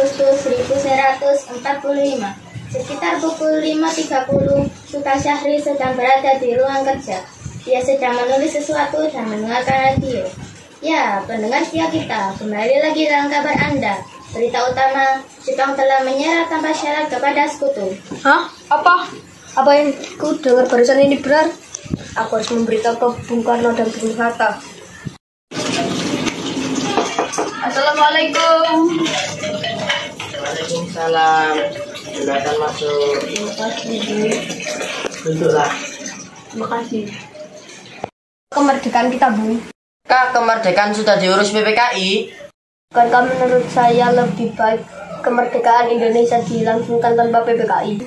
Agustus 1945. Sekitar pukul 5.30, Sukasihari sedang berada di ruang kerja. Dia sedang menulis sesuatu dan mendengarkan radio. Ya, pendengar setia kita, kembali lagi dalam kabar Anda. Berita utama, Jepang telah menyerah tanpa syarat kepada sekutu. Hah? Apa? Apa yang ku dengar barusan ini benar? Aku harus memberitahu ke Bung Karno dan Bung Hatta. Assalamualaikum. Waalaikumsalam. Silakan masuk. Terima kasih. Duduklah. Terima kasih. Kemerdekaan kita, Bung. Kak, kemerdekaan sudah diurus PPKI? Bukankah menurut saya lebih baik kemerdekaan Indonesia dilangsungkan tanpa PPKI?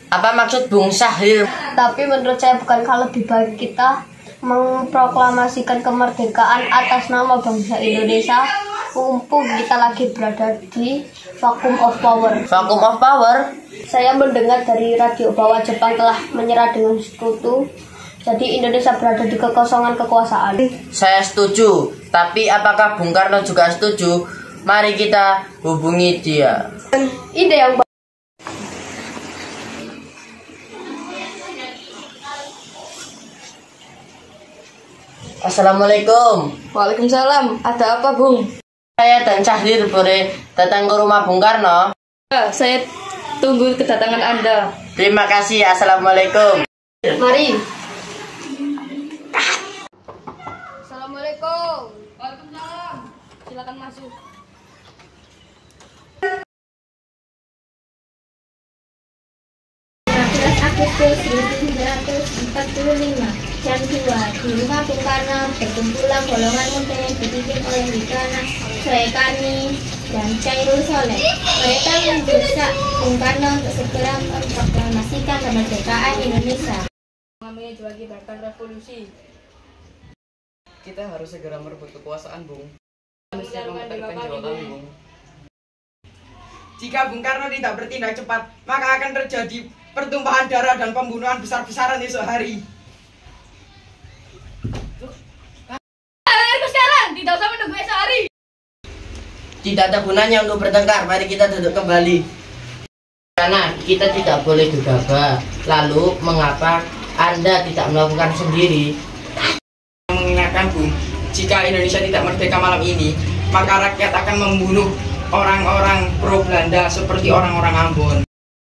Apa maksud Bung Syahrir? Tapi menurut saya bukankah lebih baik kita memproklamasikan kemerdekaan atas nama bangsa Indonesia, mumpung kita lagi berada di vacuum of power. Vacuum of power? Saya mendengar dari radio bahwa Jepang telah menyerah dengan sekutu, jadi Indonesia berada di kekosongan kekuasaan. Saya setuju, tapi apakah Bung Karno juga setuju? Mari kita hubungi dia. Ide yang bagus. Assalamualaikum. Waalaikumsalam. Ada apa, Bung? Saya dan Syahrir boleh datang ke rumah Bung Karno? Saya tunggu kedatangan Anda. Terima kasih. Assalamualaikum. Mari. Assalamualaikum. Waalaikumsalam. Silakan masuk. Agustus 1945, jam 2, di rumah Bung Karno berkumpulan golongan muda yang dipimpin oleh Wikrana Soekani dan Chairul Soleh. Mereka mendesak Bung Karno untuk segera memproklamasikan kemerdekaan Indonesia. Kami lagi bahkan revolusi. Kita harus segera merebut kekuasaan, Bung. Harusnya Mempertahankan jiwa kami, Bung. Jika Bung Karno tidak bertindak cepat, maka akan terjadi pertumpahan darah dan pembunuhan besar-besaran esok hari. Sekarang tidak usah menunggu esok hari. Tidak ada gunanya untuk bertengkar. Mari kita duduk kembali. Karena kita tidak boleh gegabah. Lalu mengapa Anda tidak melakukan sendiri? Mengingatkan, Bung, jika Indonesia tidak merdeka malam ini, maka rakyat akan membunuh orang-orang pro Belanda seperti orang-orang Ambon.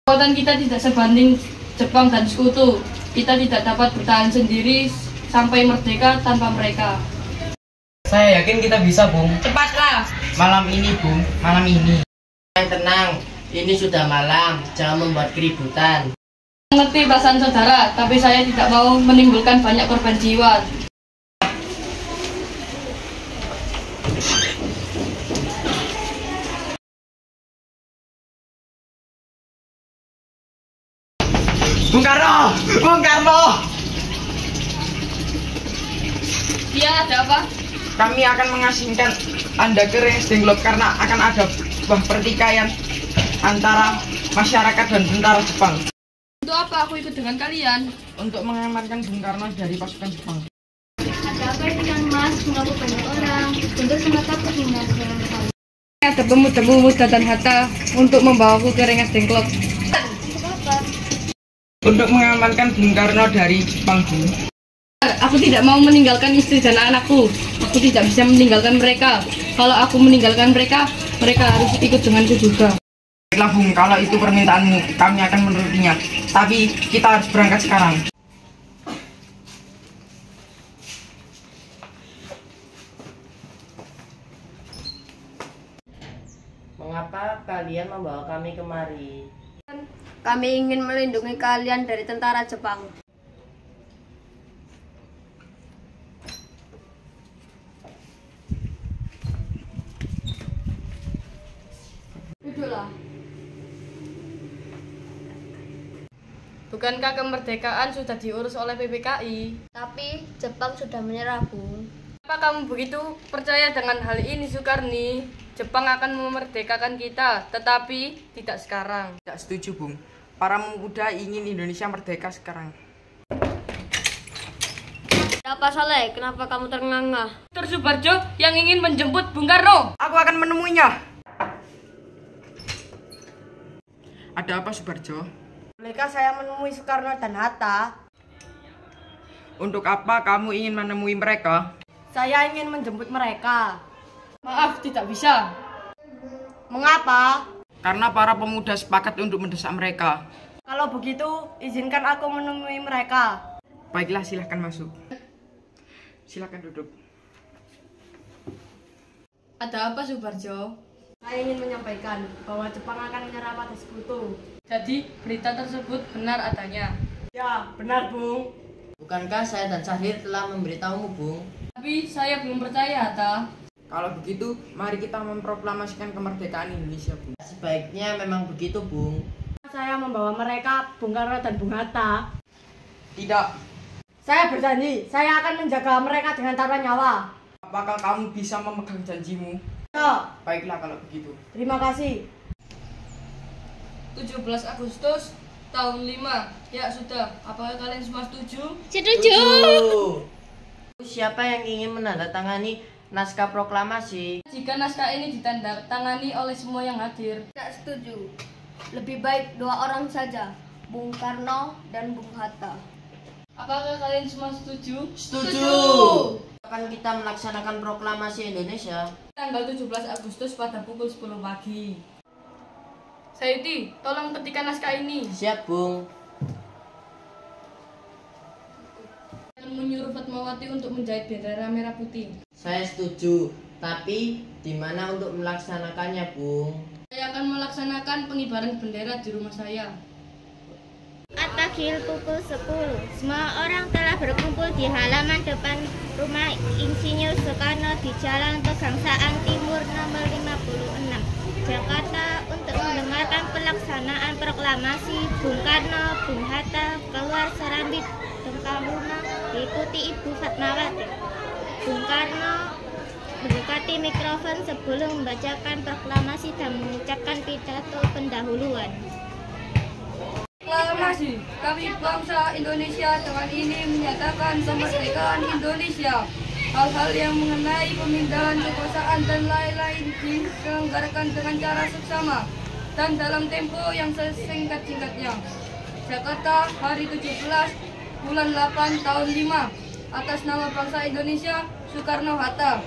Kekuatan kita tidak sebanding Jepang dan sekutu. Kita tidak dapat bertahan sendiri sampai merdeka tanpa mereka. Saya yakin kita bisa, Bung. Cepatlah! Malam ini, Bung. Malam ini. Tenang, ini sudah malam. Jangan membuat keributan. Mengerti perasaan saudara, tapi saya tidak mau menimbulkan banyak korban jiwa. Bung Karno! Bung Karno! Iya, ada apa? Kami akan mengasingkan Anda ke Rengas Dengklok karena akan ada sebuah pertikaian antara masyarakat dan tentara Jepang. Untuk apa aku ikut dengan kalian? Untuk mengamankan Bung Karno dari pasukan Jepang. Ada apa dengan Mas? Mengapa banyak orang? Tentu sangat takut dengan seorang kali. Ada pemuda-pemuda dan Hatta untuk membawaku ke Rengas Dengklok. Untuk mengamankan Bung Karno dari Jepang, Bung. Aku tidak mau meninggalkan istri dan anakku. Aku tidak bisa meninggalkan mereka. Kalau aku meninggalkan mereka, mereka harus ikut denganku juga. Baiklah, Bung, kalau itu permintaanmu, kami akan menurutinya. Tapi kita harus berangkat sekarang. Mengapa kalian membawa kami kemari? Kami ingin melindungi kalian dari tentara Jepang. Duduklah. Bukankah kemerdekaan sudah diurus oleh PPKI? Tapi Jepang sudah menyerah, Bung. Apa kamu begitu percaya dengan hal ini, Sukarni? Jepang akan memerdekakan kita, tetapi tidak sekarang. Tidak setuju, Bung. Para pemuda ingin Indonesia merdeka sekarang. Apa Saleh? Kenapa kamu ternganga? Dr. Subarjo yang ingin menjemput Bung Karno. Aku akan menemuinya. Ada apa Subarjo? Bolehkah saya menemui Soekarno dan Hatta? Untuk apa kamu ingin menemui mereka? Saya ingin menjemput mereka. Maaf, tidak bisa. Mengapa? Karena para pemuda sepakat untuk mendesak mereka. Kalau begitu, izinkan aku menemui mereka. Baiklah, silahkan masuk. Silahkan duduk. Ada apa Subarjo? Saya ingin menyampaikan bahwa Jepang akan menyerah pada Sekutu. Jadi berita tersebut benar adanya. Ya, benar, Bung. Bukankah saya dan Syahrir telah memberitahumu, Bung? Tapi saya belum percaya, Hatta. Kalau begitu, mari kita memproklamasikan kemerdekaan Indonesia, Bung. Sebaiknya memang begitu, Bung. Saya membawa mereka, Bung Karno dan Bung Hatta. Tidak. Saya berjanji, saya akan menjaga mereka dengan taruhan nyawa. Apakah kamu bisa memegang janjimu? Ya, Baiklah kalau begitu. terima kasih. 17 Agustus tahun 5. Ya sudah, apakah kalian semua setuju? Setuju. Siapa yang ingin menandatangani naskah proklamasi? Jika naskah ini ditandatangani oleh semua yang hadir. Tidak setuju. Lebih baik 2 orang saja, Bung Karno dan Bung Hatta. Apakah kalian semua setuju? Setuju. Kapan kita melaksanakan proklamasi Indonesia? Tanggal 17 Agustus pada pukul 10 pagi. Sayuti, tolong ketikkan naskah ini. Siap, Bung. Akan menyuruh Fatmawati untuk menjahit bendera merah putih. Saya setuju. Tapi di mana untuk melaksanakannya, Bung? Saya akan melaksanakan pengibaran bendera di rumah saya. At-Taghil pukul 10. Semua orang telah berkumpul di halaman depan rumah Insinyur Soekarno di Jalan Pegangsaan Timur nomor 56, Jakarta untuk mendengarkan pelaksanaan proklamasi. Bung Karno, Bung Hatta keluar serambi Dengkahuna diikuti Ibu Fatmawati. Bung Karno mendekati mikrofon sebelum membacakan proklamasi dan mengucapkan pidato pendahuluan. Proklamasi, kami bangsa Indonesia dengan ini menyatakan kemerdekaan Indonesia. Hal-hal yang mengenai pemindahan kekuasaan dan lain-lain diselenggarakan dengan cara seksama dan dalam tempo yang sesingkat-singkatnya. Jakarta, hari 17 bulan 8 tahun 5. Atas nama bangsa Indonesia, Soekarno Hatta.